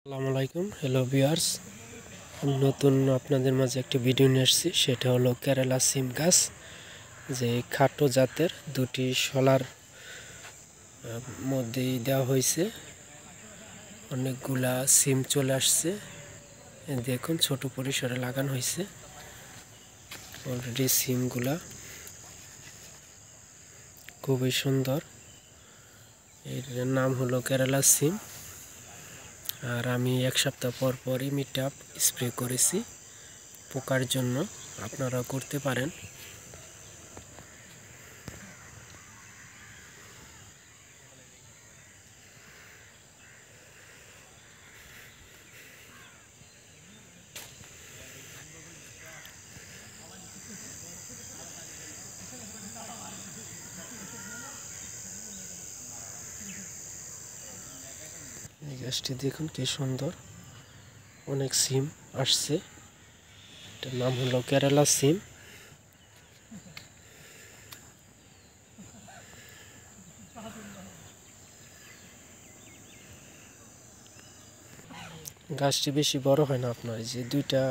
আসসালামু আলাইকুম। Hello viewers, আমি নতুন আপনাদের মাঝে একটি ভিডিও নিয়ে এসেছি। সেটা হলো কেরালা সিম গাছ, যে খাটো জাতের দুটি শলার মধ্যেই দেওয়া হয়েছে। অনেকগুলা সিম চলে আসছে, দেখুন ছোট পরিসরে লাগানো হয়েছে। অলরেডি সিমগুলা খুবই সুন্দর। এর নাম হলো কেরালা সিম। আর আমি এক সপ্তাহ পর পরই মিটআপ স্প্রে করেছি পোকার জন্য, আপনারা করতে পারেন। এই গাছটি দেখুন কি সুন্দর, অনেক সিম আসছে। এটার নাম হলো কেরালা সিম। গাছটি বেশি বড় হয় না আপনার, এই যে দুইটা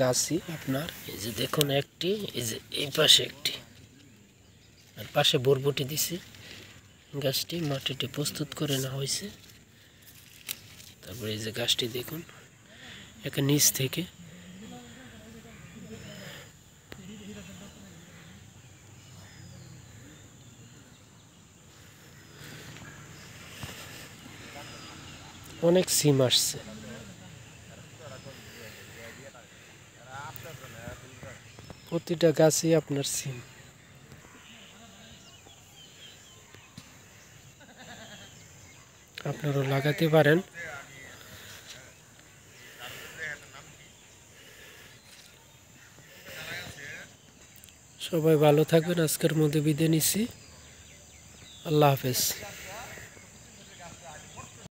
গাছই আপনার, এই যে দেখুন একটি, এই যে এই পাশে একটি, আর পাশে বরবটি দিছে। গাছটি মাটিটি প্রস্তুত করে নেওয়া হয়েছে। তারপরে এই যে গাছটি দেখুন একে নিচ থেকে অনেক সিম আসছে। প্রতিটা গাছই আপনার সিম। আপনারাও লাগাতে পারেন। সবাই ভালো থাকবেন। আজকের মধ্যে বিদায় নিচ্ছি। আল্লাহ হাফেজ।